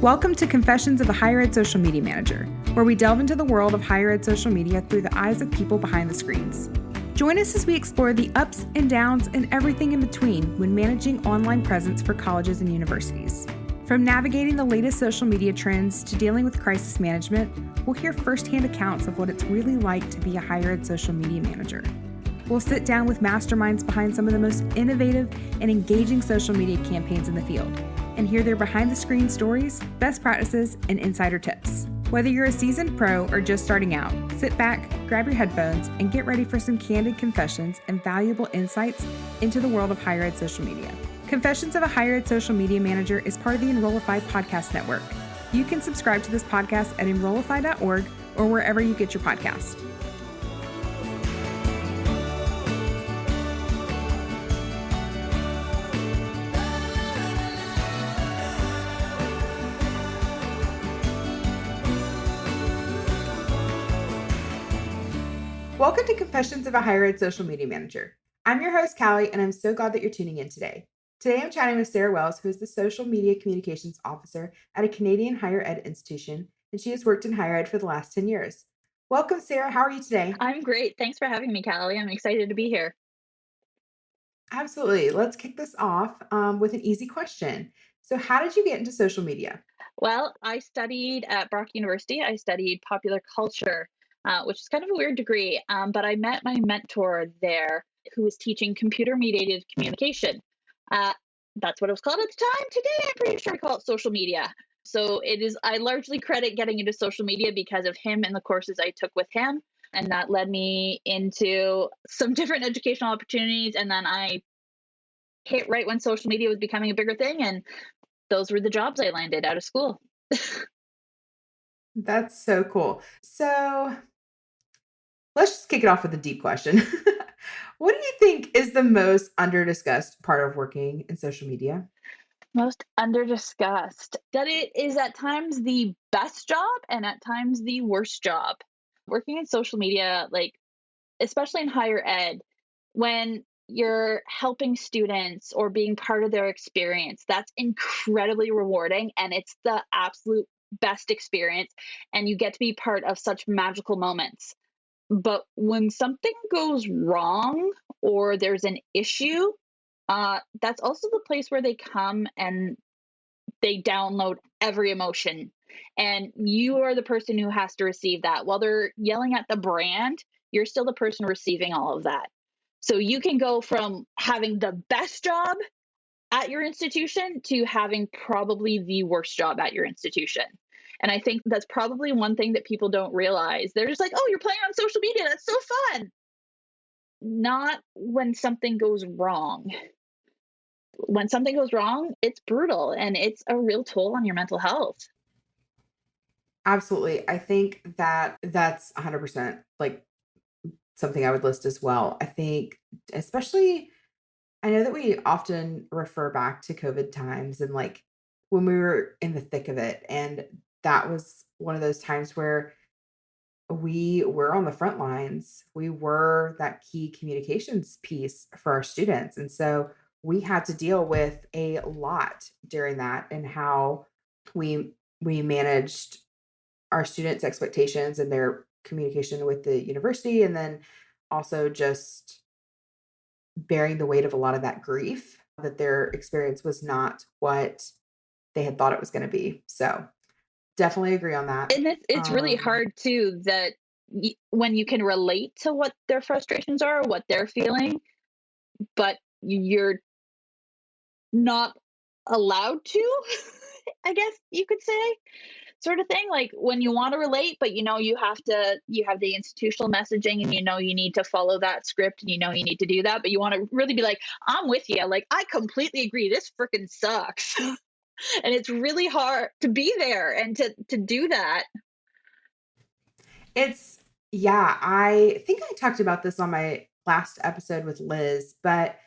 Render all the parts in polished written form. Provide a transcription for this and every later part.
Welcome to Confessions of a Higher Ed Social Media Manager, where we delve into the world of higher ed social media through the eyes of people behind the screens. Join us as we explore the ups and downs and everything in between when managing online presence for colleges and universities. From navigating the latest social media trends to dealing with crisis management, we'll hear firsthand accounts of what it's really like to be a higher ed social media manager. We'll sit down with masterminds behind some of the most innovative and engaging social media campaigns in the field and hear their behind-the-screen stories, best practices, and insider tips. Whether you're a seasoned pro or just starting out, sit back, grab your headphones, and get ready for some candid confessions and valuable insights into the world of higher ed social media. Confessions of a Higher Ed Social Media Manager is part of the Enrollify podcast network. You can subscribe to this podcast at enrollify.org or wherever you get your podcast. Welcome to Confessions of a Higher Ed Social Media Manager. I'm your host, Callie, and I'm so glad that you're tuning in today. Today, I'm chatting with Sarah Wells, who is the Social Media Communications Officer at a Canadian higher ed institution, and she has worked in higher ed for the last 10 years. Welcome, Sarah. How are you today? I'm great. Thanks for having me, Callie. I'm excited to be here. Absolutely. Let's kick this off with an easy question. So how did you get into social media? Well, I studied at Brock University. I studied popular culture, which is kind of a weird degree, but I met my mentor there who was teaching computer mediated communication. Uh, that's what it was called at the time. Today, I'm pretty sure I call it social media. So I largely credit getting into social media because of him and the courses I took with him. And that led me into some different educational opportunities. And then I hit right when social media was becoming a bigger thing. And those were the jobs I landed out of school. That's so cool. So let's just kick it off with a deep question. What do you think is the most under-discussed part of working in social media? Most underdiscussed. That it is at times the best job and at times the worst job. Working in social media, like especially in higher ed, when you're helping students or being part of their experience, that's incredibly rewarding and it's the absolute best experience. And you get to be part of such magical moments. But when something goes wrong or there's an issue, that's also the place where they come and they download every emotion. And you are the person who has to receive that. While they're yelling at the brand, you're still the person receiving all of that. So you can go from having the best job at your institution to having probably the worst job at your institution. And I think that's probably one thing that people don't realize. They're just like, oh, you're playing on social media. That's so fun. Not when something goes wrong. When something goes wrong, it's brutal and it's a real toll on your mental health. Absolutely. I think that that's 100% like something I would list as well. I think, especially, I know that we often refer back to COVID times and like when we were in the thick of it. And that was one of those times where we were on the front lines. We were that key communications piece for our students. And so we had to deal with a lot during that and how we managed our students' expectations and their communication with the university, and then also just bearing the weight of a lot of that grief that their experience was not what they had thought it was going to be. So definitely agree on that. And it's really Um, hard too that when you can relate to what their frustrations are, what they're feeling, but you're not allowed to, I guess you could say, sort of thing. Like when you want to relate, but you have the institutional messaging and you need to follow that script and you need to do that, but you want to really be like, I'm with you. Like, I completely agree. This freaking sucks. And it's really hard to be there and to do that. it's, yeah, I think I talked about this on my last episode with Liz, but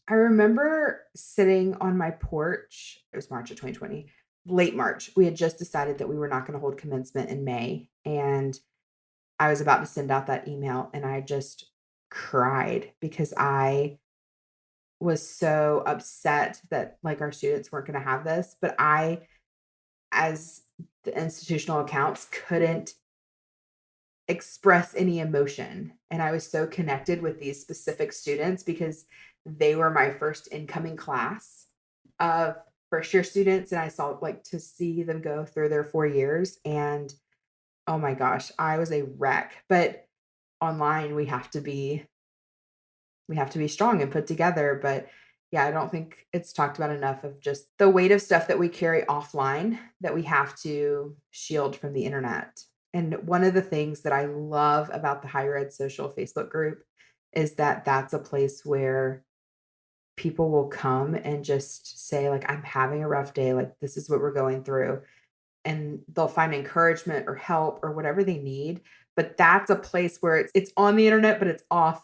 I remember sitting on my porch. It was March of 2020, late March. We had just decided that we were not going to hold commencement in May. And I was about to send out that email and I just cried because I was so upset that like our students weren't going to have this. But as the institutional accounts couldn't express any emotion. And I was so connected with these specific students because they were my first incoming class of first year students. And I saw like to see them go through their 4 years. And oh my gosh, I was a wreck. But online we have to be strong and put together. But yeah, I don't think it's talked about enough of just the weight of stuff that we carry offline that we have to shield from the internet. And one of the things that I love about the Higher Ed Social Facebook group is that that's a place where people will come and just say, like, I'm having a rough day, like, this is what we're going through. And they'll find encouragement or help or whatever they need. But that's a place where it's on the internet, but it's off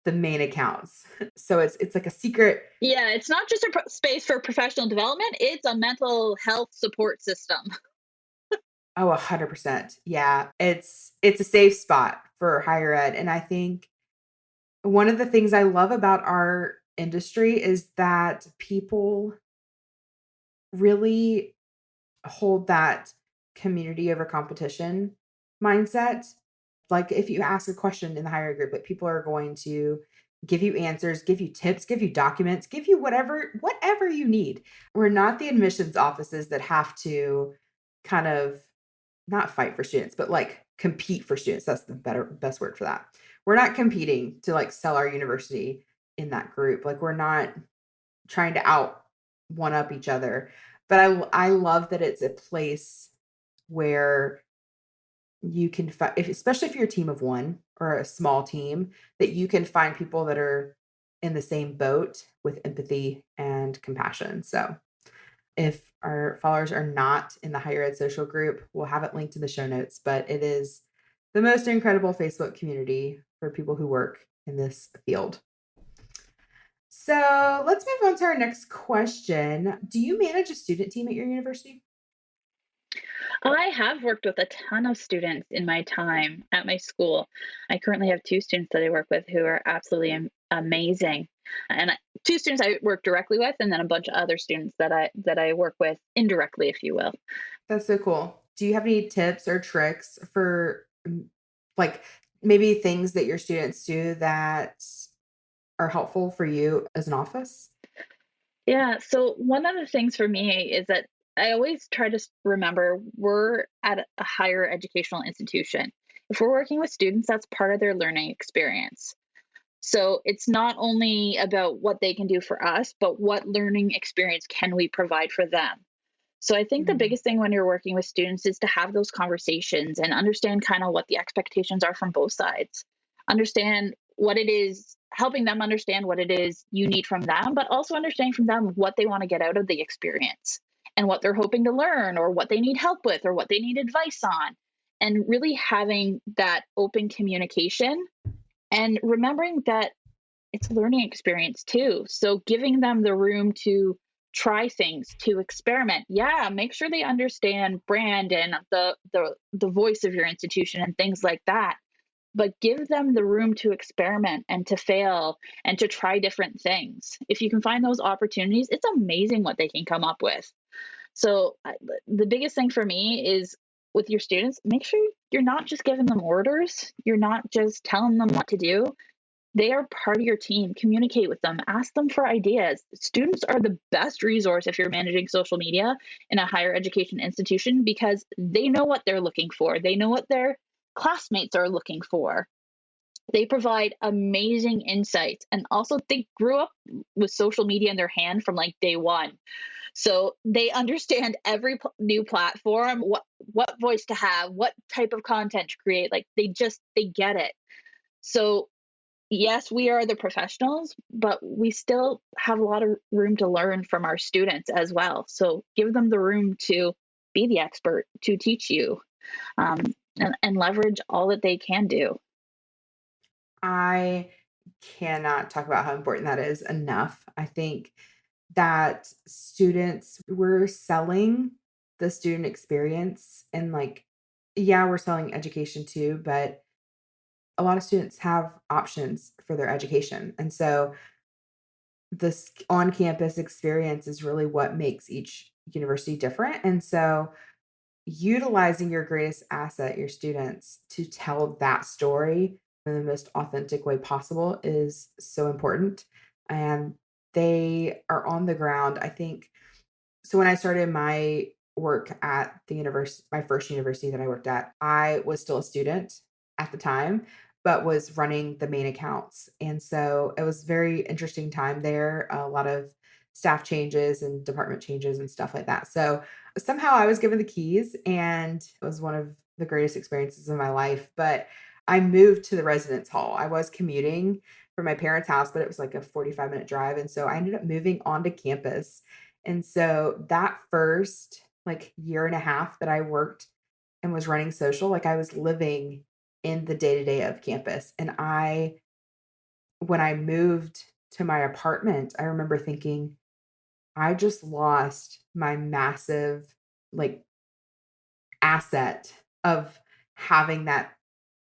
the main accounts. So it's like a secret. Yeah, it's not just a space for professional development, it's a mental health support system. Oh, 100%. Yeah, it's a safe spot for higher ed, and I think one of the things I love about our industry is that people really hold that community over competition mindset. Like, if you ask a question in the higher group, like, people are going to give you answers, give you tips, give you documents, give you whatever you need. We're not the admissions offices that have to kind of not fight for students, but, like, compete for students. That's the best word for that. We're not competing to, like, sell our university in that group. Like, we're not trying to out one up each other. But I love that it's a place where you can find, especially if you're a team of one or a small team, that you can find people that are in the same boat with empathy and compassion. So if our followers are not in the higher ed social group, we'll have it linked in the show notes, but it is the most incredible Facebook community for people who work in this field. So let's move on to our next question. Do you manage a student team at your university? I have worked with a ton of students in my time at my school. I currently have 2 students that I work with who are absolutely amazing. And 2 students I work directly with, and then a bunch of other students that I work with indirectly, if you will. That's so cool. Do you have any tips or tricks for like maybe things that your students do that are helpful for you as an office? Yeah, so one of the things for me is that I always try to remember we're at a higher educational institution. If we're working with students, that's part of their learning experience. So it's not only about what they can do for us, but what learning experience can we provide for them. So I think the Mm, biggest thing when you're working with students is to have those conversations and understand kind of what the expectations are from both sides. Understand what it is, helping them understand what it is you need from them, but also understanding from them what they want to get out of the experience and what they're hoping to learn or what they need help with or what they need advice on. And really having that open communication and remembering that it's a learning experience too. So giving them the room to try things, to experiment. Yeah, make sure they understand brand and the voice of your institution and things like that. But give them the room to experiment and to fail and to try different things. If you can find those opportunities, it's amazing what they can come up with. So the biggest thing for me is with your students, make sure you're not just giving them orders. You're not just telling them what to do. They are part of your team. Communicate with them. Ask them for ideas. Students are the best resource if you're managing social media in a higher education institution because they know what they're looking for. They know what their classmates are looking for. They provide amazing insights and also they grew up with social media in their hand from like day one. So they understand every new platform, what voice to have, what type of content to create. Like they get it. So yes, we are the professionals, but we still have a lot of room to learn from our students as well. So give them the room to be the expert, to teach you, um, and leverage all that they can do. I cannot talk about how important that is enough. I think that students, we're selling the student experience and like, yeah, we're selling education too, but a lot of students have options for their education. And so this on campus experience is really what makes each university different. And so utilizing your greatest asset, your students, to tell that story in the most authentic way possible is so important. And they are on the ground. I think so when I started my work at the university, my first university that I worked at, I was still a student at the time, but was running the main accounts. And so it was very interesting time there, a lot of staff changes and department changes and stuff like that. So somehow I was given the keys and it was one of the greatest experiences of my life. But I moved to the residence hall. I was commuting from my parents' house, but it was like a 45-minute drive. And so I ended up moving onto campus, and so that first like year and a half that I worked and was running social, like I was living in the day-to-day of campus. And when I moved to my apartment, I remember thinking, I just lost my massive like asset of having that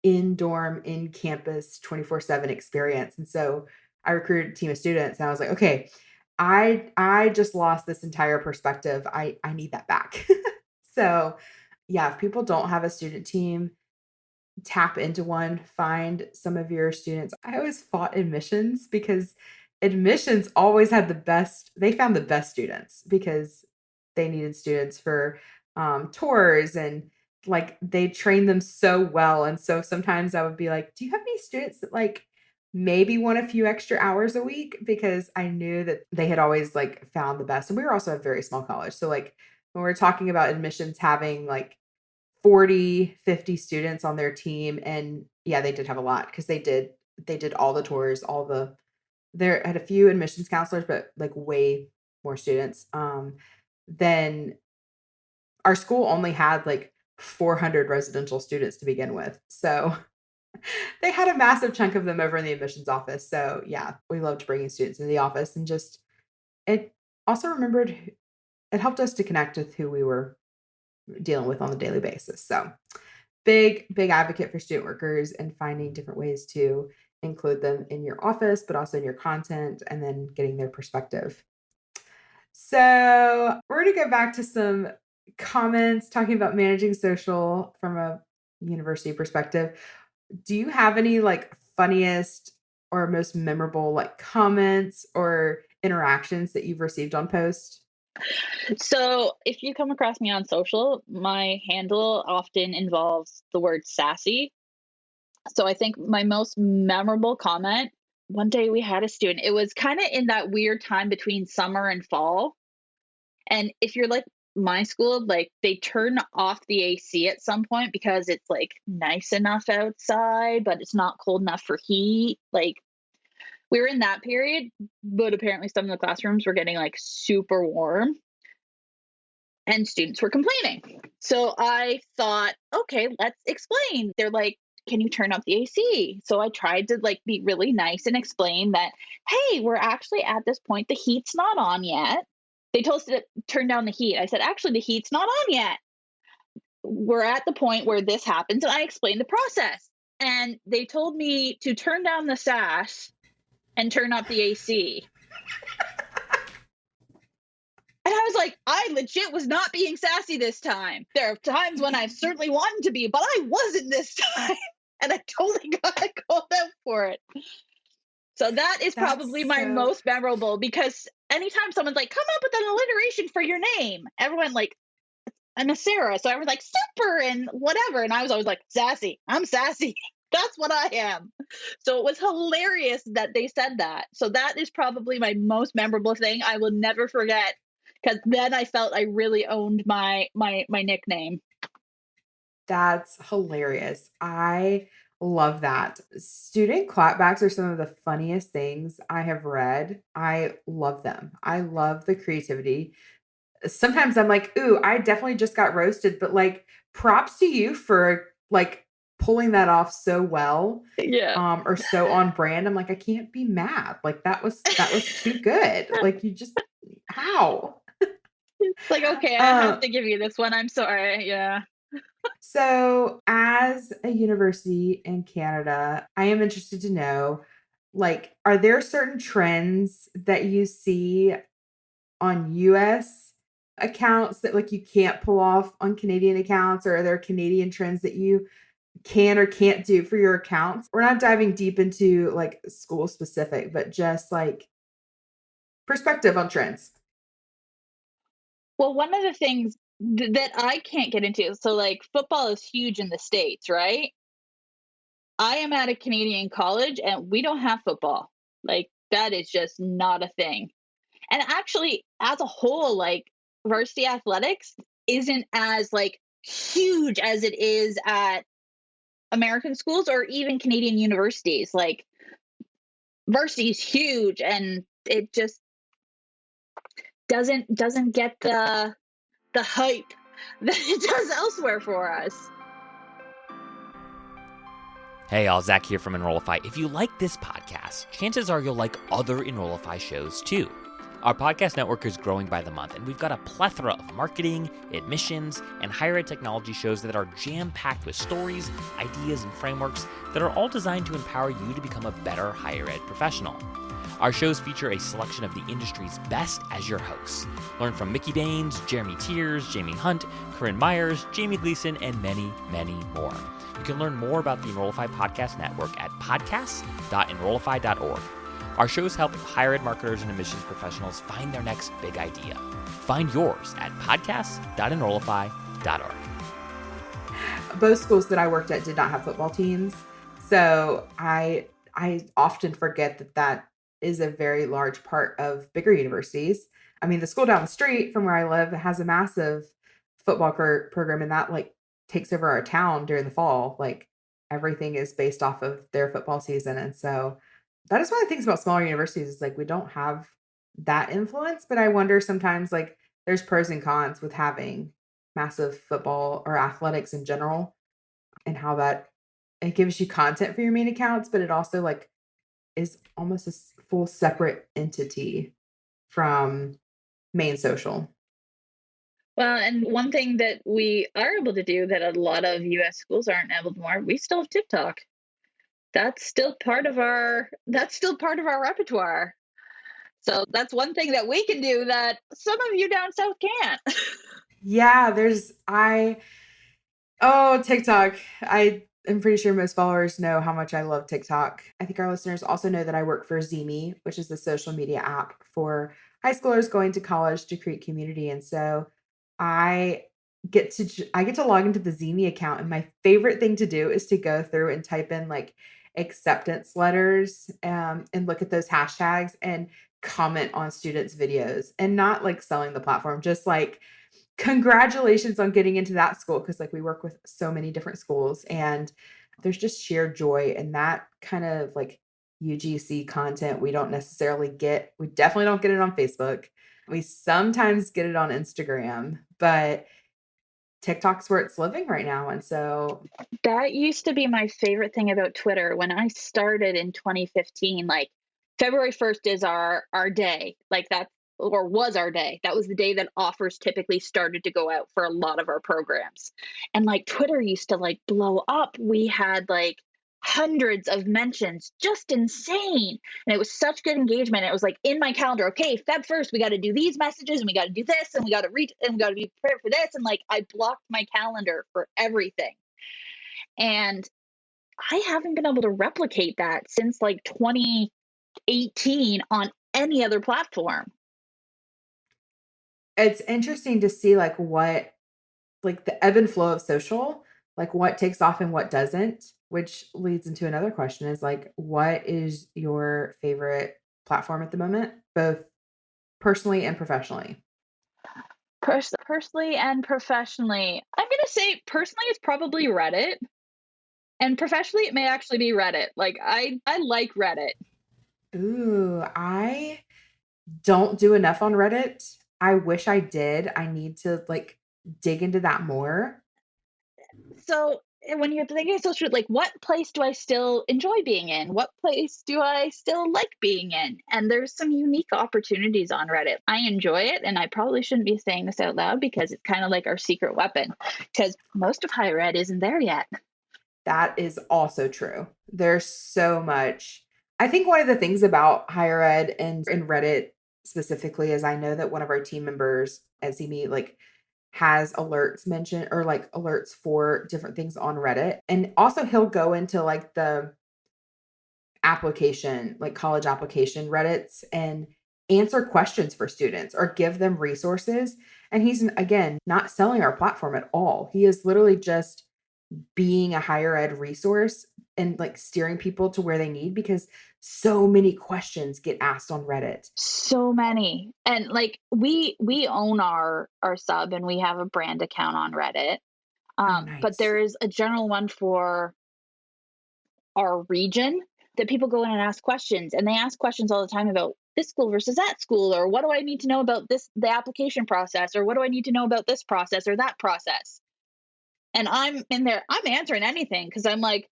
in dorm, in campus 24/7 experience. And so I recruited a team of students and I was like, okay, I just lost this entire perspective. I need that back. So yeah, if people don't have a student team, tap into one, find some of your students. I always fought admissions because admissions always had they found the best students because they needed students for tours and like they trained them so well. And so sometimes I would be like, do you have any students that like maybe want a few extra hours a week? Because I knew that they had always like found the best. And we were also a very small college. So like when we're talking about admissions having like 40, 50 students on their team, and yeah, they did have a lot because they did all the tours, all the there had a few admissions counselors, but like way more students. Then our school only had like 400 residential students to begin with. So they had a massive chunk of them over in the admissions office. So yeah, we loved bringing students into the office and just it also remembered it helped us to connect with who we were dealing with on a daily basis. So big advocate for student workers and finding different ways to include them in your office, but also in your content and then getting their perspective. So we're going to go back to some comments talking about managing social from a university perspective. Do you have any like funniest or most memorable like comments or interactions that you've received on post? So if you come across me on social, my handle often involves the word sassy. So I think my most memorable comment, one day we had a student, it was kind of in that weird time between summer and fall. And if you're like my school, like they turn off the AC at some point because it's like nice enough outside, but it's not cold enough for heat. Like we were in that period, but apparently some of the classrooms were getting like super warm and students were complaining. So I thought, okay, let's explain. They're like, can you turn up the AC? So I tried to like be really nice and explain that, hey, we're actually at this point, the heat's not on yet. They told us to turn down the heat. I said, actually, the heat's not on yet. We're at the point where this happens. And I explained the process. And they told me to turn down the sash and turn up the AC. And I was like, I legit was not being sassy this time. There are times when I've certainly wanted to be, but I wasn't this time. And I totally got called out for it. So that is probably That's my so most memorable because anytime someone's like, come up with an alliteration for your name, everyone like, I'm a Sarah. So everyone's like, super and whatever. And I was always like, sassy. I'm sassy. That's what I am. So it was hilarious that they said that. So that is probably my most memorable thing. I will never forget because then I felt I really owned my nickname. That's hilarious. I love that. Student clapbacks are some of the funniest things I have read. I love them. I love the creativity. Sometimes I'm like, "Ooh, I definitely just got roasted," but like props to you for like pulling that off so well, Yeah. or so on brand. I'm like, I can't be mad. Like that was too good. Like you just how? It's like, okay, I have Um, to give you this one. I'm sorry. Yeah. So, as a university in Canada, I am interested to know like, are there certain trends that you see on US accounts that like you can't pull off on Canadian accounts, or are there Canadian trends that you can or can't do for your accounts? We're not diving deep into like school specific, but just like perspective on trends. Well, one of the things that I can't get into, so like football is huge in the States, right? I am at a Canadian college and we don't have football. Like that is just not a thing. And actually, as a whole, like varsity athletics isn't as like huge as it is at American schools or even Canadian universities. Like varsity is huge and it just doesn't get the hype that it does elsewhere for us. Hey, all, Zach here from Enrollify. If you like this podcast, chances are you'll like other Enrollify shows too. Our podcast network is growing by the month, and we've got a plethora of marketing, admissions, and higher ed technology shows that are jam-packed with stories, ideas, and frameworks that are all designed to empower you to become a better higher ed professional. Our shows feature a selection of the industry's best as your hosts. Learn from Mickey Baines, Jeremy Tiers, Jamie Hunt, Corinne Myers, Jamie Gleason, and many, many more. You can learn more about the Enrollify Podcast Network at podcasts.enrollify.org. Our shows help higher ed marketers and admissions professionals find their next big idea. Find yours at podcasts.enrollify.org. Both schools that I worked at did not have football teams. So I often forget that is a very large part of bigger universities. I mean, the school down the street from where I live has a massive football program, and that like takes over our town during the fall. Like everything is based off of their football season. And so that is one of the things about smaller universities is like we don't have that influence. But I wonder sometimes like there's pros and cons with having massive football or athletics in general, and how that it gives you content for your main accounts, but it also like is almost a full separate entity from main social. Well, and one thing that we are able to do that a lot of US schools aren't able to more, we still have TikTok. That's still part of our repertoire. So that's one thing that we can do that some of you down south can't. Yeah, TikTok. I am pretty sure most followers know how much I love TikTok. I think our listeners also know that I work for Zeme, which is the social media app for high schoolers going to college to create community. And so I I get to log into the Zeme account, and my favorite thing to do is to go through and type in like acceptance letters, and look at those hashtags and comment on students' videos, and not like selling the platform, just like congratulations on getting into that school, because like we work with so many different schools, and there's just sheer joy in that kind of like UGC content. We definitely don't get it on Facebook. We sometimes get it on Instagram, but TikTok's where it's living right now. And so That used to be my favorite thing about Twitter when I started in 2015. Like February 1st is our day. Like that, or was our day. That was the day that offers typically started to go out for a lot of our programs. And like Twitter used to like blow up. We had like hundreds of mentions, just insane. And it was such good engagement. It was like in my calendar, okay, Feb 1st, we got to do these messages and we got to do this and we got to reach and we got to be prepared for this. And like I blocked my calendar for everything. And I haven't been able to replicate that since like 2018 on any other platform. it's interesting to see like what like the ebb and flow of social, like what takes off and what doesn't, which leads into another question is like, what is your favorite platform at the moment, both personally and professionally? Personally and professionally, I'm going to say personally, it's probably Reddit. And professionally, it may actually be Reddit. Like I like Reddit. Ooh, I don't do enough on Reddit. I wish I did. I need to like dig into that more. So when you're thinking of social, like what place do I still enjoy being in? What place do I still like being in? And there's some unique opportunities on Reddit. I enjoy it, and I probably shouldn't be saying this out loud because it's kind of like our secret weapon, because most of higher ed isn't there yet. That is also true. There's so much. I think one of the things about higher ed and Reddit specifically is I know that one of our team members at CME like has alerts mentioned or like alerts for different things on Reddit. And also he'll go into like the application, like college application Reddits and answer questions for students or give them resources. And he's again not selling our platform at all. He is literally just being a higher ed resource and like steering people to where they need because so many questions get asked on Reddit. So many. And like we own our sub and we have a brand account on Reddit. Oh, But nice. there is a general one for our region that people go in and ask questions, and they ask questions all the time about this school versus that school, or what do I need to know about the application process, or what do I need to know about this process or that process. And I'm in there, I'm answering anything because I'm like,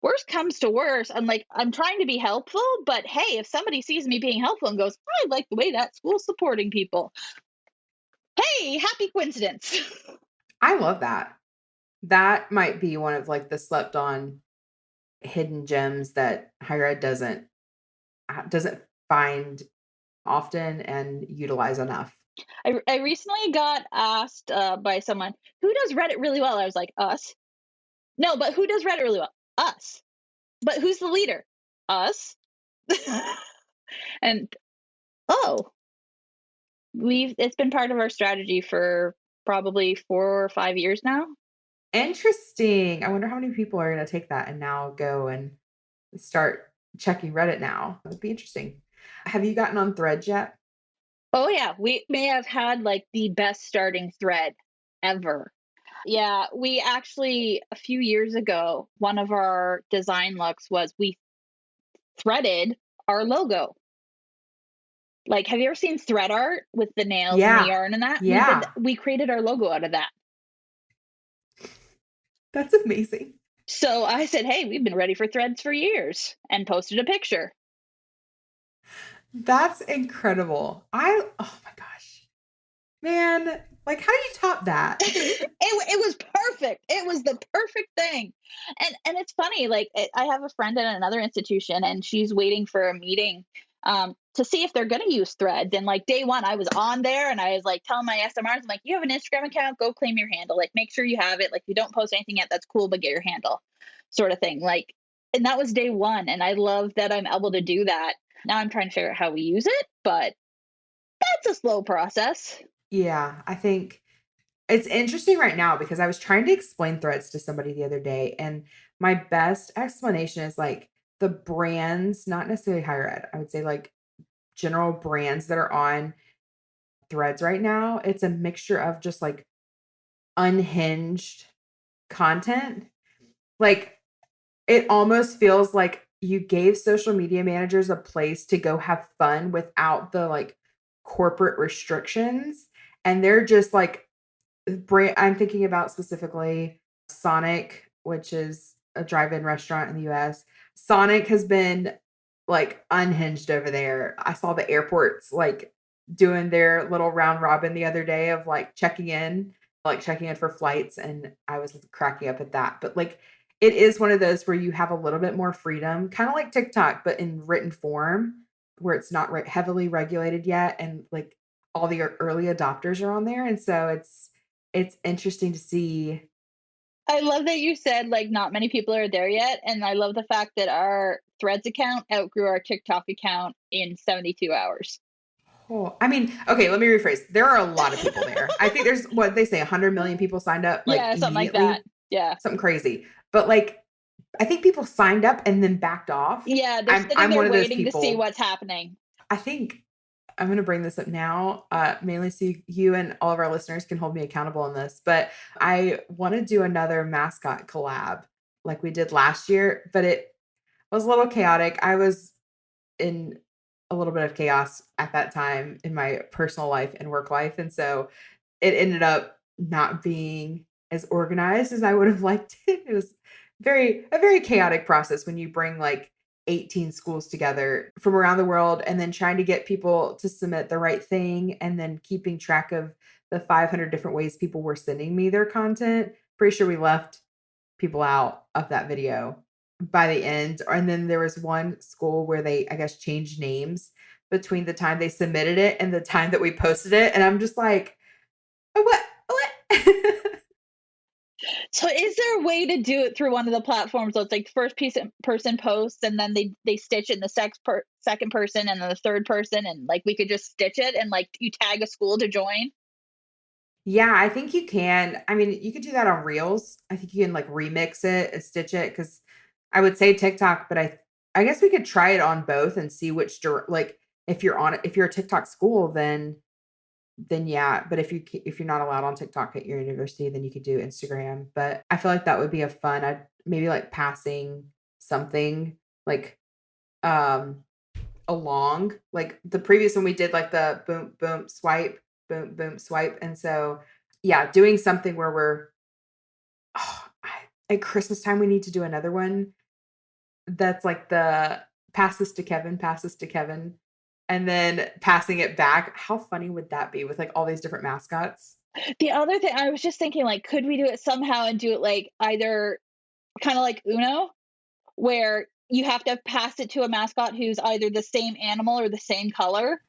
worst comes to worst, I'm like, I'm trying to be helpful, but hey, if somebody sees me being helpful and goes, I like the way that school's supporting people, hey, happy coincidence. I love that. That might be one of like the slept on hidden gems that higher ed doesn't find often and utilize enough. I recently got asked by someone, who does Reddit really well? I was like, us. No, but who does Reddit really well? Us. But who's the leader? Us. And oh, it's been part of our strategy for probably 4 or 5 years now. Interesting. I wonder how many people are going to take that and now go and start checking Reddit now. That'd be interesting. Have you gotten on Threads yet? Oh yeah, we may have had like the best starting thread ever. Yeah, we actually a few years ago, one of our design looks was we threaded our logo. Like, have you ever seen thread art with the nails and the Yeah. yarn and that? Yeah. We created our logo out of that. That's amazing. So I said, hey, we've been ready for threads for years, and posted a picture. That's incredible. Oh my gosh. Man, like how do you top that? It was perfect. It was the perfect thing. And it's funny, like I have a friend at another institution and she's waiting for a meeting to see if they're going to use threads. And like day one, I was on there and I was like telling my SMRs, I'm like, you have an Instagram account, go claim your handle. Like, make sure you have it. Like, if you don't post anything yet, that's cool, but get your handle, sort of thing. Like, and that was day one. And I love that I'm able to do that. Now I'm trying to figure out how we use it, but that's a slow process. Yeah, I think it's interesting right now because I was trying to explain Threads to somebody the other day, and my best explanation is like the brands, not necessarily higher ed. I would say like general brands that are on Threads right now. It's a mixture of just like unhinged content. Like it almost feels like you gave social media managers a place to go have fun without the like corporate restrictions. And they're just like I'm thinking about specifically Sonic, which is a drive-in restaurant in the US. Sonic has been like unhinged over there. I saw the airports like doing their little round robin the other day of like checking in for flights, and I was cracking up at that. But like it is one of those where you have a little bit more freedom, kind of like TikTok, but in written form, where it's not heavily regulated yet, and like all the early adopters are on there, and so it's interesting to see. I love that you said like not many people are there yet. And I love the fact that our Threads account outgrew our TikTok account in 72 hours. Oh, I mean, okay, let me rephrase. There are a lot of people there. I think there's what they say 100 million people signed up like Yeah, something like immediately. that. Yeah. Something crazy. But like I think people signed up and then backed off. Yeah, they're sitting I'm there one of those waiting to see people. what's happening. I think I'm going to bring this up now, mainly so you and all of our listeners can hold me accountable on this. But I want to do another mascot collab like we did last year, but it was a little chaotic. I was in a little bit of chaos at that time in my personal life and work life. And so it ended up not being as organized as I would have liked it. It was a very chaotic process when you bring like 18 schools together from around the world and then trying to get people to submit the right thing and then keeping track of the 500 different ways people were sending me their content. Pretty sure we left people out of that video by the end. And then there was one school where they, I guess, changed names. between the time they submitted it and the time that we posted it. And I'm just like, oh, what? So is there a way to do it through one of the platforms? So it's like first person posts, and then they stitch it in the second person and then the third person, and like we could just stitch it and like you tag a school to join. Yeah, I think you can. I mean, you could do that on Reels. I think you can like remix it and stitch it because I would say TikTok, but I guess we could try it on both and see which like if you're on it, if you're a TikTok school, then yeah. But if you're not allowed on TikTok at your university, then you could do Instagram. But I feel like that would be a fun. I'd maybe like passing something like um along like the previous one we did like the boom boom swipe boom boom swipe, and so yeah, doing something where we're at Christmas time we need to do another one that's like the pass this to Kevin, and then passing it back. How funny would that be with like all these different mascots? The other thing I was just thinking, like, could we do it somehow and do it like either kind of like Uno, where you have to pass it to a mascot who's either the same animal or the same color?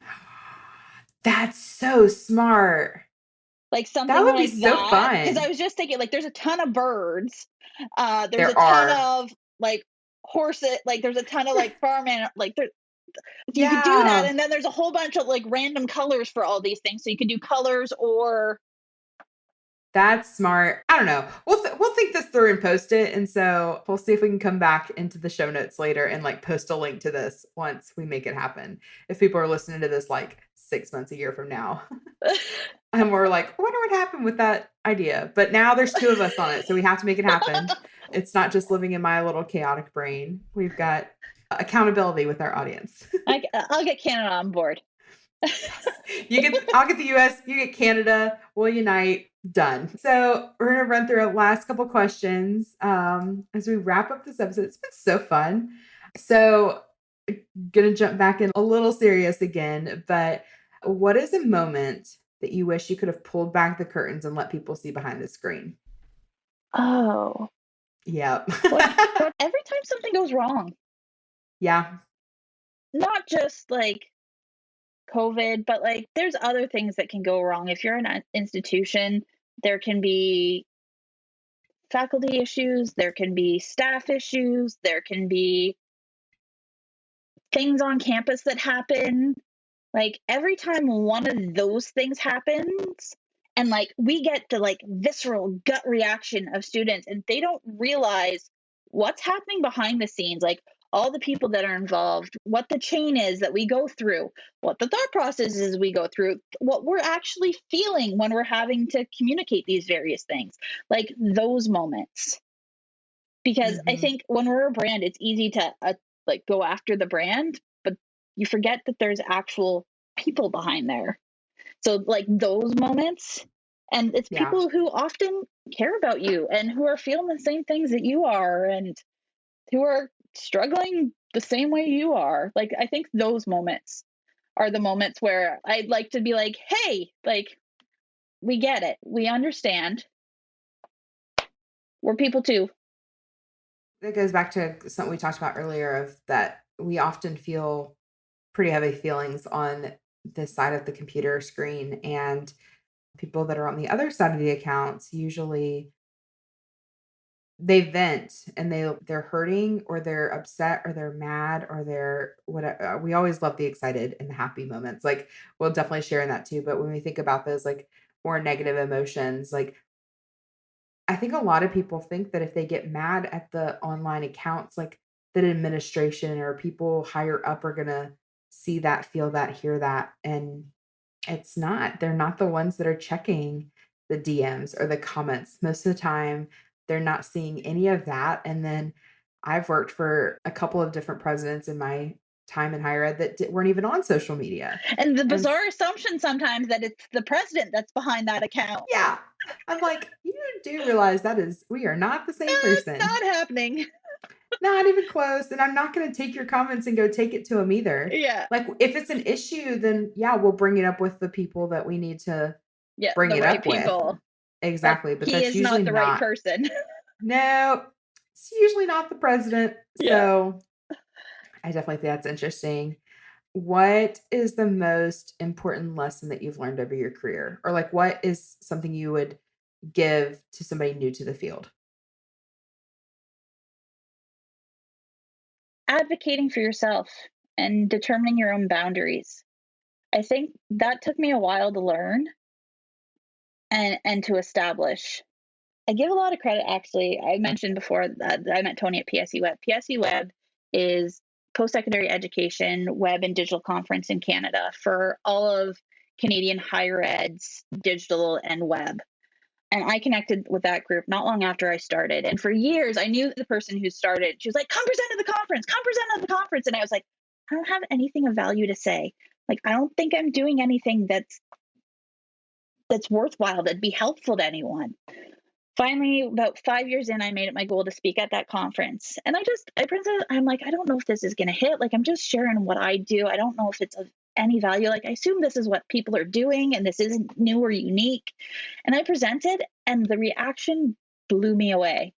That's so smart. Like That something would be like so that. Because I fun. was just thinking, like, there's a ton of birds. There's a There ton are. of like horses. Like, there's a ton of like farm animal. Like, there, you could do that, Yeah. and then there's a whole bunch of like random colors for all these things. So you could do colors or That's smart. I don't know. We'll think this through and post it, and so we'll see if we can come back into the show notes later and like post a link to this once we make it happen. If people are listening to this like 6 months, a year from now, and we're like, I wonder what happened with that idea. But now there's two of us on it, so we have to make it happen. It's not just living in my little chaotic brain. We've got accountability with our audience. I'll get Canada on board. I'll get the US, you get Canada, we'll unite, done. So we're gonna run through our last couple questions as we wrap up this episode. It's been so fun. So gonna jump back in a little serious again, but what is a moment that you wish you could have pulled back the curtains and let people see behind the screen? Oh, Yep. what every time something goes wrong, Yeah. not just like COVID, but like there's other things that can go wrong. If you're in an institution, there can be faculty issues, there can be staff issues, there can be things on campus that happen. Like every time one of those things happens, and like we get the like visceral gut reaction of students, and they don't realize what's happening behind the scenes, like all the people that are involved, what the chain is that we go through, what the thought process is we go through, what we're actually feeling when we're having to communicate these various things, like those moments. Because I Mhm. think when we're a brand, it's easy to like go after the brand, but you forget that there's actual people behind there. So like those moments, and it's Yeah. people who often care about you and who are feeling the same things that you are and who are struggling the same way you are. Like I think those moments are the moments where I'd like to be like, hey, like we get it. We understand. We're people too. That goes back to something we talked about earlier of that we often feel pretty heavy feelings on this side of the computer screen, and people that are on the other side of the accounts usually they vent and they're hurting or they're upset or they're mad or they're whatever. We always love the excited and the happy moments, like we'll definitely share in that too, but when we think about those like more negative emotions, like I think a lot of people think that if they get mad at the online accounts, like that administration or people higher up are gonna see that, feel that, hear that. And it's not. They're not the ones that are checking the DMs or the comments. Most of the time, they're not seeing any of that. And then I've worked for a couple of different presidents in my time in higher ed that weren't even on social media. And the And bizarre assumption sometimes that it's the president that's behind that account. yeah, I'm like, you do realize we are not the same person. Not happening. Not even close, and I'm not gonna take your comments and go take it to them either. Yeah. Like, if it's an issue, then, yeah, we'll bring it up with the people that we need to Yeah, bring the it right up with. people. But Exactly, but he that's is not usually the right not. person. No, it's usually not the president, Yeah. so I definitely think that's interesting. What is the most important lesson that you've learned over your career? Or like what is something you would give to somebody new to the field? Advocating for yourself and determining your own boundaries. I think that took me a while to learn and to establish. I give a lot of credit, actually. I mentioned before that I met Tony at PSE Web. PSE Web is post-secondary education web and digital conference in Canada for all of Canadian higher ed's digital and web. And I connected with that group not long after I started. And for years, I knew the person who started. She was like, come present at the conference, come present at the conference. And I was like, I don't have anything of value to say. Like, I don't think I'm doing anything that's worthwhile, that'd be helpful to anyone. Finally, about 5 years in, I made it my goal to speak at that conference. And I'm like, I don't know if this is going to hit. Like, I'm just sharing what I do. I don't know if it's of any value. Like, I assume this is what people are doing and this isn't new or unique. And I presented, and the reaction blew me away.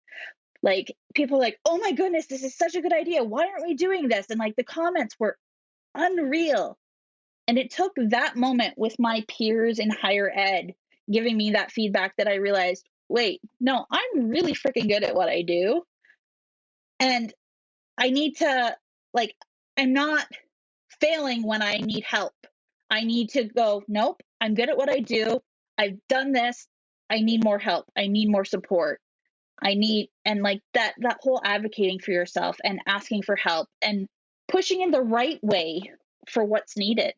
Like, people were like, oh my goodness, this is such a good idea. Why aren't we doing this? And like, the comments were unreal. And it took that moment with my peers in higher ed giving me that feedback that I realized, wait, no, I'm really freaking good at what I do. And I need to, like, I'm not failing when I need help. I need to go, nope, I'm good at what I do. I've done this. I need more help. I need more support. And like that whole advocating for yourself and asking for help and pushing in the right way for what's needed.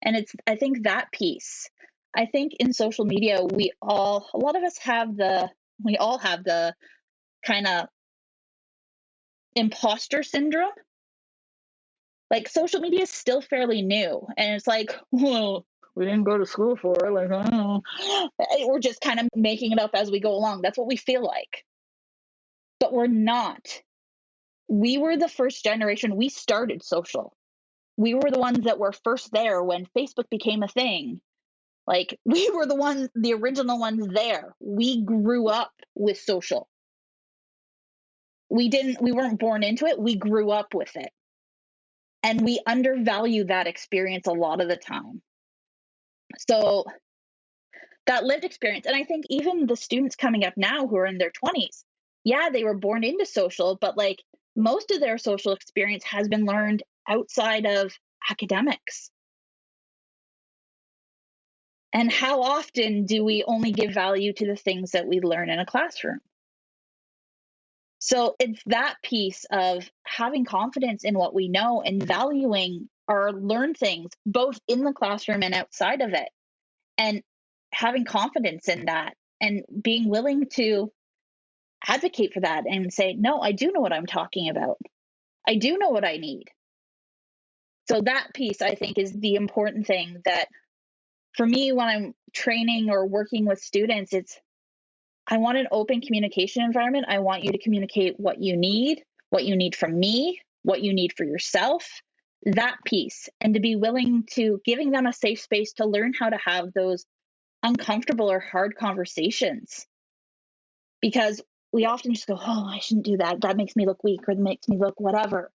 And I think that piece, I think in social media, a lot of us we all have the kind of imposter syndrome. Like, social media is still fairly new, and it's like, well, we didn't go to school for it. Like, I don't know. We're just kind of making it up as we go along. That's what we feel like. But we're not. We were the first generation. We started social. We were the ones that were first there when Facebook became a thing. Like, we were the original ones there. We grew up with social. We weren't born into it. We grew up with it. And we undervalue that experience a lot of the time. So that lived experience, and I think even the students coming up now who are in their 20s, yeah, they were born into social, but like, most of their social experience has been learned outside of academics. And how often do we only give value to the things that we learn in a classroom? So it's that piece of having confidence in what we know and valuing our learned things, both in the classroom and outside of it, and having confidence in that and being willing to advocate for that and say, no, I do know what I'm talking about. I do know what I need. So that piece, I think, is the important thing that for me, when I'm training or working with students, I want an open communication environment. I want you to communicate what you need from me, what you need for yourself, that piece, and to be willing to giving them a safe space to learn how to have those uncomfortable or hard conversations. Because we often just go, oh, I shouldn't do that. That makes me look weak or that makes me look whatever.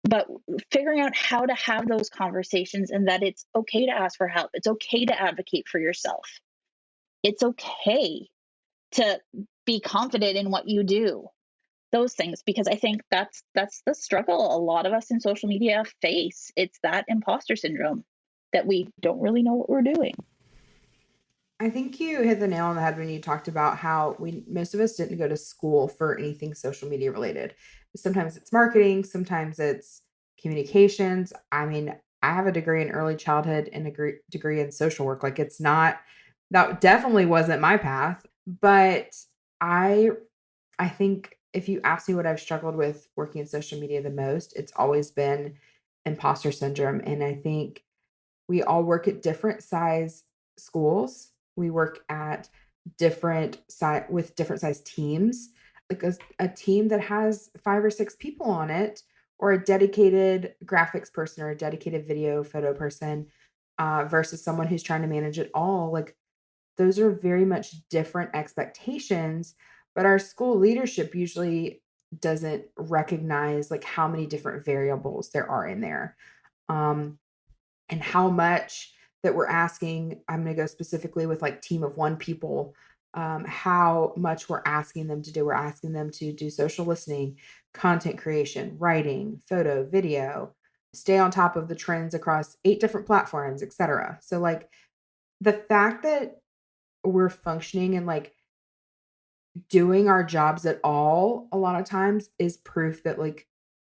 But figuring out how to have those conversations and that it's okay to ask for help. It's okay to advocate for yourself. It's okay to be confident in what you do. Those things, because I think that's the struggle a lot of us in social media face. It's that imposter syndrome that we don't really know what we're doing. I think you hit the nail on the head when you talked about how most of us didn't go to school for anything social media related. Sometimes it's marketing, sometimes it's communications. I mean, I have a degree in early childhood and a degree in social work. Like, it's not, that definitely wasn't my path, but I I think if you ask me what I've struggled with working in social media the most, it's always been imposter syndrome. And I think we all work at different size schools. We work at different size teams, like a team that has 5 or 6 people on it, or a dedicated graphics person or a dedicated video photo person, versus someone who's trying to manage it all. Like, those are very much different expectations, but our school leadership usually doesn't recognize like how many different variables there are in there. and how much that we're asking. I'm going to go specifically with like team of one people, how much we're asking them to do. We're asking them to do social listening, content creation, writing, photo, video, stay on top of the trends across 8 different platforms, etc. So like the fact that we're functioning and like doing our jobs at all a lot of times is proof that like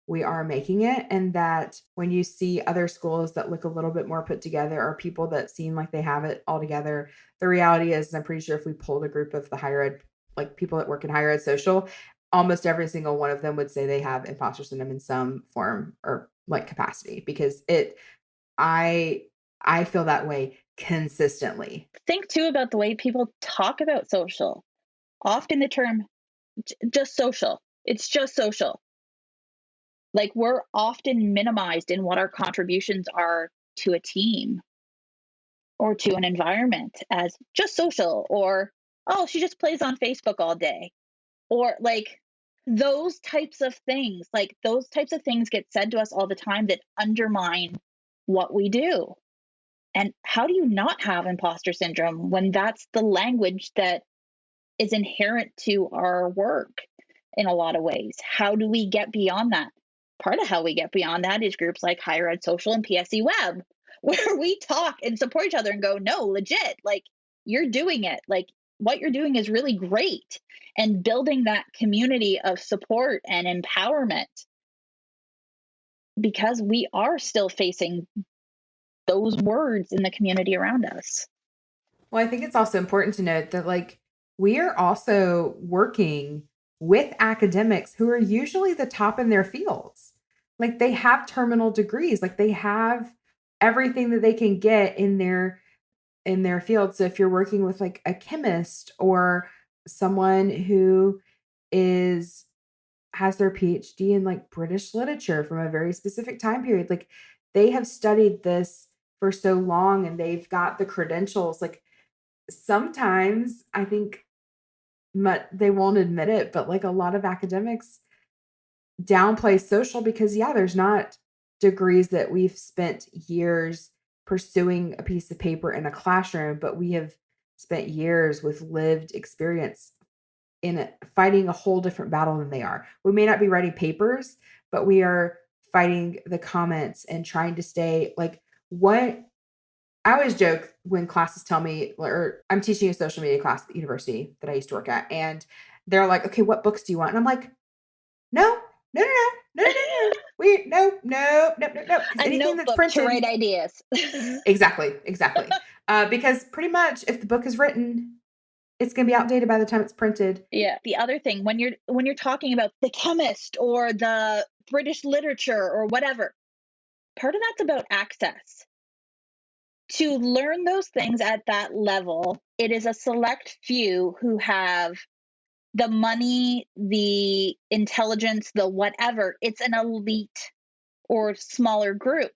we are making it, and that when you see other schools that look a little bit more put together or people that seem like they have it all together, the reality is I'm pretty sure if we pulled a group of the higher ed, like people that work in higher ed social, almost every single one of them would say they have imposter syndrome in some form or like capacity, because I I feel that way consistently. Think too about the way people talk about social. Often the term just social. It's just social. Like we're often minimized in what our contributions are to a team or to an environment as just social, or, oh, she just plays on Facebook all day, or like those types of things. Like those types of things get said to us all the time that undermine what we do. And how do you not have imposter syndrome when that's the language that is inherent to our work in a lot of ways? How do we get beyond that? Part of how we get beyond that is groups like Higher Ed Social and PSE Web, where we talk and support each other and go, no, legit, like you're doing it. Like what you're doing is really great. And building that community of support and empowerment, because we are still facing those words in the community around us. Well, I think it's also important to note that like we are also working with academics who are usually the top in their fields. Like they have terminal degrees, like they have everything that they can get in their field. So if you're working with like a chemist or someone who is has their PhD in like British literature from a very specific time period, like they have studied this for so long and they've got the credentials. Like sometimes I think they won't admit it, but like a lot of academics downplay social because, yeah, there's not degrees that we've spent years pursuing a piece of paper in a classroom, but we have spent years with lived experience in fighting a whole different battle than they are. We may not be writing papers, but we are fighting the comments and trying to stay like what I always joke when classes tell me, or I'm teaching a social media class at the university that I used to work at, and they're like, "Okay, what books do you want?" And I'm like, "No, no, no, no, no, no, no, no. We no, no, no, no, no, because A anything that's notebook to write printed." ideas. Exactly, exactly. Because pretty much if the book is written, it's going to be outdated by the time it's printed. Yeah. The other thing, when you're talking about the chemist or the British literature or whatever, part of that's about access. To learn those things at that level, it is a select few who have the money, the intelligence, the whatever. It's an elite or smaller group.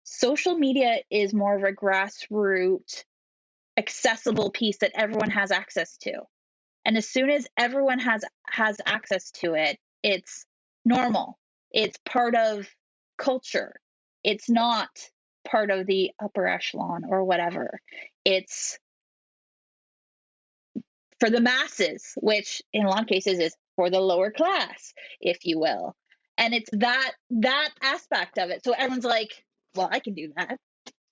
Social media is more of a grassroots, accessible piece that everyone has access to. And as soon as everyone has access to it, it's normal. It's part of culture. It's not part of the upper echelon or whatever. It's for the masses, which in a lot of cases is for the lower class, if you will. And it's that aspect of it. So everyone's like, well, I can do that.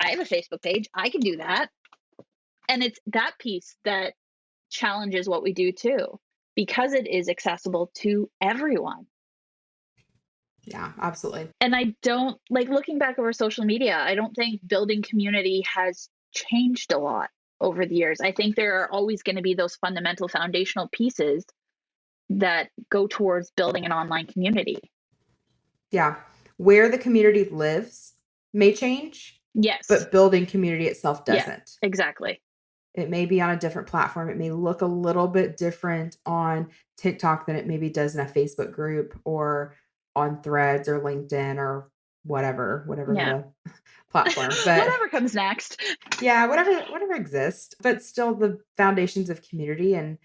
I have a Facebook page. I can do that. And it's that piece that challenges what we do too, because it is accessible to everyone. Yeah, absolutely. And I don't like looking back over social media, I don't think building community has changed a lot over the years. I think there are always going to be those fundamental foundational pieces that go towards building an online community. Yeah. Where the community lives may change, Yes. but building community itself doesn't. Yeah, exactly. It may be on a different platform. It may look a little bit different on TikTok than it maybe does in a Facebook group or on Threads or LinkedIn or whatever Yeah. the platform. But whatever comes next. Yeah, whatever exists. But still the foundations of community and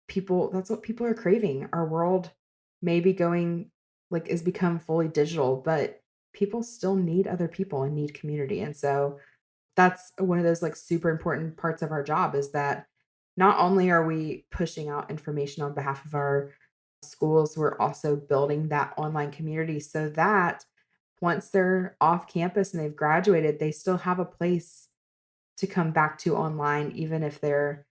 people, that's what people are craving. Our world may be going like is become fully digital, but people still need other people and need community. And so that's one of those like super important parts of our job is that not only are we pushing out information on behalf of our schools, we're also building that online community so that once they're off campus and they've graduated, they still have a place to come back to online, even if they're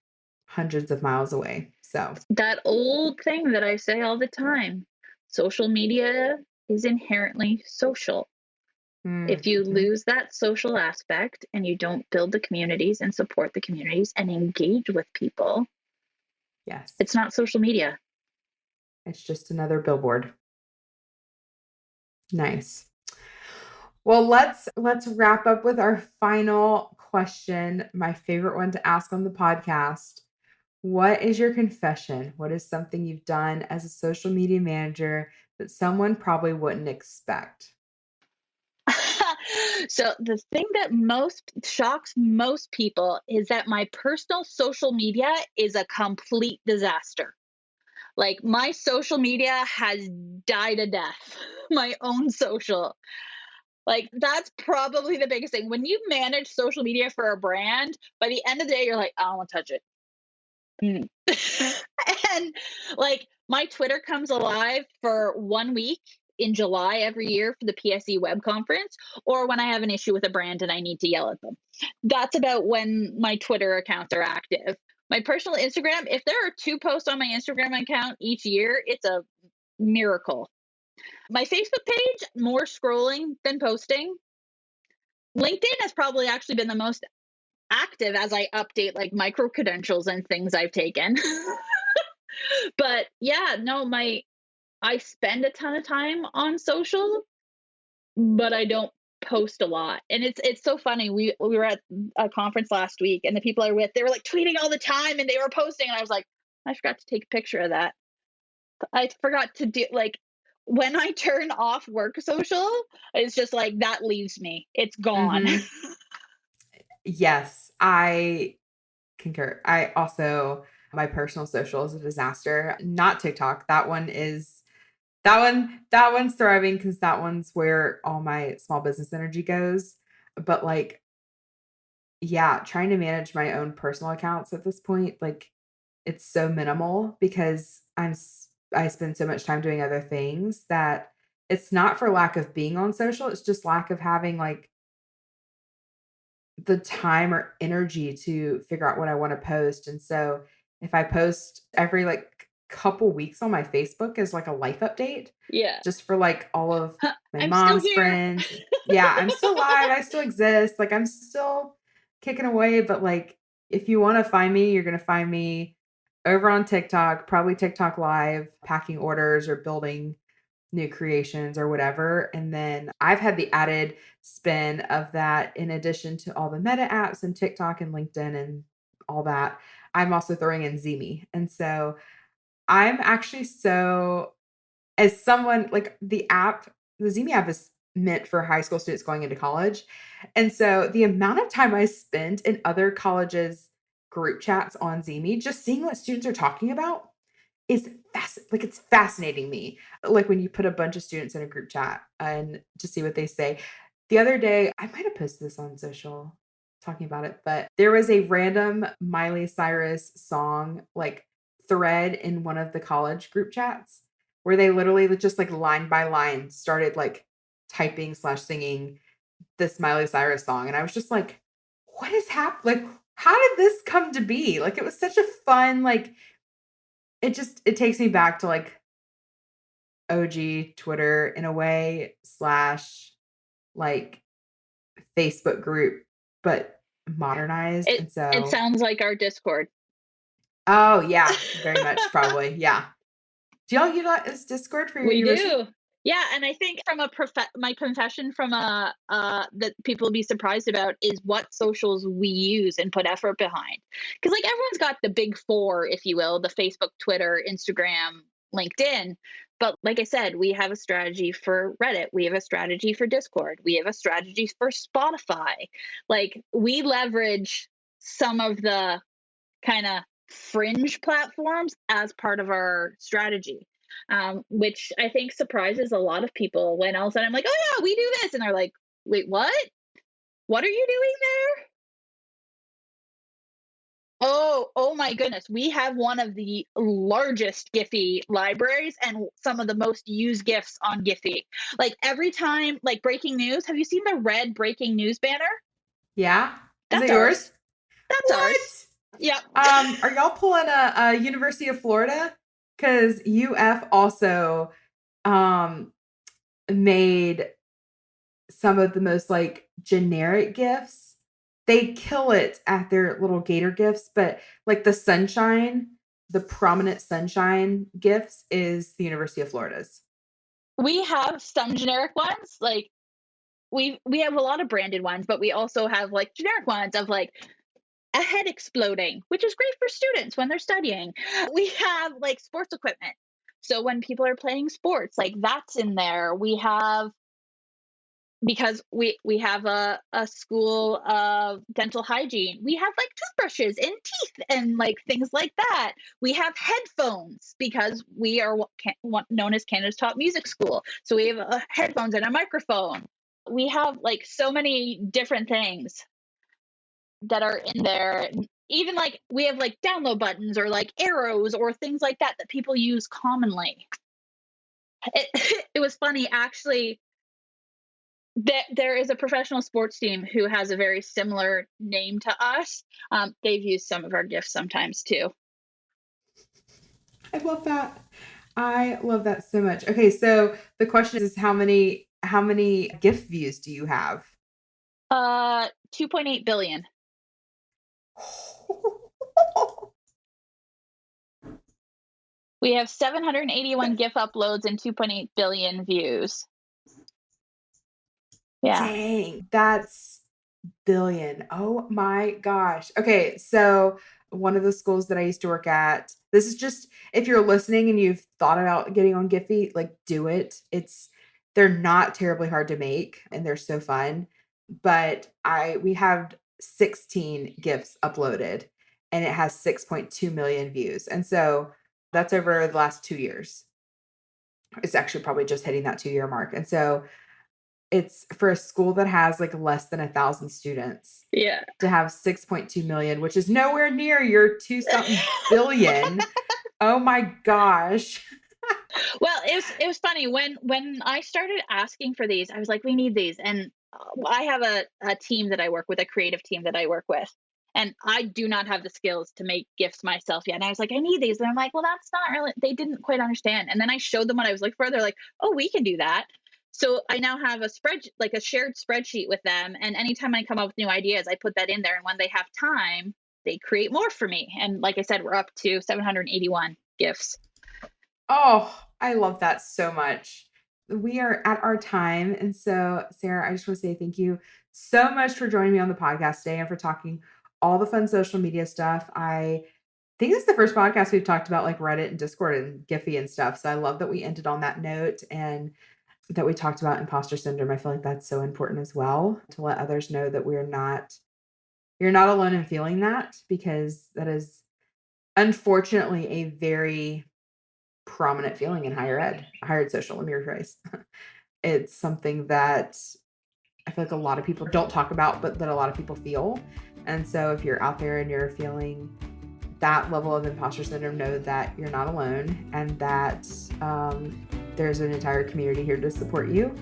hundreds of miles away. So, That old thing that I say all the time, social media is inherently social. If you mhm, lose that social aspect and you don't build the communities and support the communities and engage with people, yes, it's not social media. it's just another billboard. Nice. Well, let's wrap up with our final question, my favorite one to ask on the podcast. What is your confession? What is something you've done as a social media manager that someone probably wouldn't expect? So the thing that most shocks most people is that my personal social media is a complete disaster. Like my social media has died a death. My own social. Like that's probably the biggest thing. When you manage social media for a brand, by the end of the day, you're like, I don't want to touch it. Mm. And like my Twitter comes alive for 1 week in July every year for the PSE web conference, or when I have an issue with a brand and I need to yell at them. That's about when my Twitter accounts are active. My personal Instagram, if there are 2 posts on my Instagram account each year, it's a miracle. My Facebook page, more scrolling than posting. LinkedIn has probably actually been the most active as I update like micro credentials and things I've taken. But yeah, no, my I spend a ton of time on social, but I don't post a lot. And it's so funny. We were at a conference last week and the people I were with, they were like tweeting all the time and they were posting and I was like, I forgot to take a picture of that. I forgot to do like when I turn off work social, it's just like that leaves me. It's gone. Mhm. Yes, I concur. I also my personal social is a disaster. Not TikTok. That one's thriving because that one's where all my small business energy goes. But like, yeah, trying to manage my own personal accounts at this point, like it's so minimal because I spend so much time doing other things that it's not for lack of being on social, it's just lack of having like the time or energy to figure out what I wanna post, and so if I post every, like, couple weeks on my Facebook as, like, a life update, Yeah. just for, like, all of my I'm still mom's here. friends. Yeah, I'm still alive, I still exist, like, I'm still kicking away, but, like, if you wanna find me, you're gonna find me over on TikTok, probably TikTok Live, packing orders or building new creations or whatever. And then I've had the added spin of that in addition to all the Meta apps and TikTok and LinkedIn and all that. I'm also throwing in Zeme. And so I'm actually so as someone like the Zeme app is meant for high school students going into college. And so the amount of time I spent in other colleges group chats on Zeme, just seeing what students are talking about is it's fascinating me, like, when you put a bunch of students in a group chat and to see what they say. The other day, I might have posted this on social talking about it, but there was a random Miley Cyrus song, like, thread in one of the college group chats where they literally just, like, line by line started, like, typing/singing this Miley Cyrus song, and I was just like, "What is like, how did this come to be?" Like, it was such a fun, like, it takes me back to, like, OG Twitter in a way, slash, like, Facebook group, but modernized, It and it so sounds like our Discord. oh, yeah, very much, probably, yeah. Do y'all utilize Discord for your We university? do. Yeah, and I think from my confession from that people will be surprised about is what socials we use and put effort behind. Because like everyone's got the big four, if you will, the Facebook, Twitter, Instagram, LinkedIn. But like I said, we have a strategy for Reddit. We have a strategy for Discord. We have a strategy for Spotify. Like we leverage some of the kind of fringe platforms as part of our strategy. which I think surprises a lot of people when all of a sudden I'm like, oh yeah, we do this. And they're like, wait, what? What are you doing there? Oh my goodness. We have one of the largest Giphy libraries and some of the most used GIFs on Giphy. Like every time, like breaking news, have you seen the red breaking news banner? Yeah. Is That's it ours. yours? That's ours. Yep. Are y'all pulling a University of Florida? Because UF also made some of the most like generic gifts. They kill it at their little gator gifts, but like the sunshine, the prominent sunshine gifts is the University of Florida's. We have some generic ones. Like we have a lot of branded ones, but we also have like generic ones of like a head exploding, which is great for students when they're studying. We have like sports equipment. So when people are playing sports, like that's in there. We have, because we have a school of dental hygiene. We have like toothbrushes and teeth and like things like that. We have headphones because we are known as Canada's top music school. So we have headphones and a microphone. We have like so many different things that are in there. Even like we have like download buttons or like arrows or things like that people use commonly. It was funny actually. There is a professional sports team who has a very similar name to us. They've used some of our gifts sometimes too. I love that. I love that so much. Okay, so the question is how many GIF views do you have? 2.8 billion. We have 781 GIF uploads and 2.8 billion views. Yeah. Dang, that's billion. Oh my gosh. Okay, so one of the schools that I used to work at, this is just, if you're listening and you've thought about getting on Giphy, like do it. They're not terribly hard to make and they're so fun. But we have 16 GIFs uploaded and it has 6.2 million views. And so that's over the last 2 years. It's actually probably just hitting that 2-year mark. And so it's for a school that has like less than 1,000 students. Yeah. To have 6.2 million, which is nowhere near your 2-something billion. Oh my gosh. Well, it was funny when I started asking for these, I was like, we need these. And I have a team that I work with, a creative team that I work with. And I do not have the skills to make gifts myself yet. And I was like, I need these. And I'm like, well, that's not really, they didn't quite understand. And then I showed them what I was looking for. They're like, oh, we can do that. So I now have a shared spreadsheet with them. And anytime I come up with new ideas, I put that in there. And when they have time, they create more for me. And like I said, we're up to 781 gifts. Oh, I love that so much. We are at our time. And so, Sarah, I just want to say thank you so much for joining me on the podcast today and for talking all the fun social media stuff. I think this is the first podcast we've talked about like Reddit and Discord and Giphy and stuff. So I love that we ended on that note and that we talked about imposter syndrome. I feel like that's so important as well to let others know that you're not alone in feeling that, because that is unfortunately a very prominent feeling in higher ed social. Let me rephrase. It's something that I feel like a lot of people don't talk about, but that a lot of people feel. And so if you're out there and you're feeling that level of imposter syndrome, know that you're not alone and that there's an entire community here to support you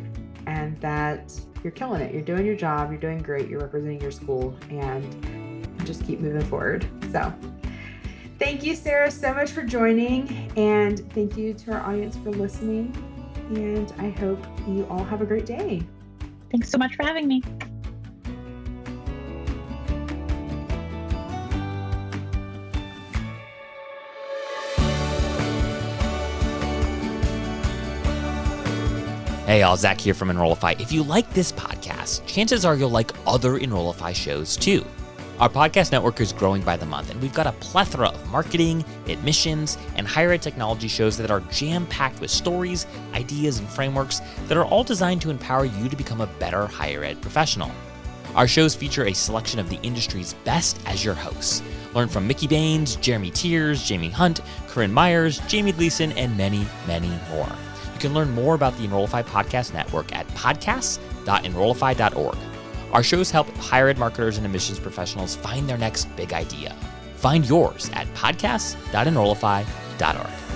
and that you're killing it. You're doing your job. You're doing great. You're representing your school and just keep moving forward. So thank you, Sarah, so much for joining. And thank you to our audience for listening. And I hope you all have a great day. Thanks so much for having me. Hey y'all, Zach here from Enrollify. If you like this podcast, chances are you'll like other Enrollify shows too. Our podcast network is growing by the month, and we've got a plethora of marketing, admissions, and higher ed technology shows that are jam-packed with stories, ideas, and frameworks that are all designed to empower you to become a better higher ed professional. Our shows feature a selection of the industry's best as your hosts, Learn from Mickey Baines, Jeremy Tiers, Jamie Hunt, Corinne Myers, Jamie Gleason, and many, many more. You can learn more about the Enrollify Podcast Network at podcasts.enrollify.org. Our shows help higher ed marketers and admissions professionals find their next big idea. Find yours at podcasts.enrollify.org.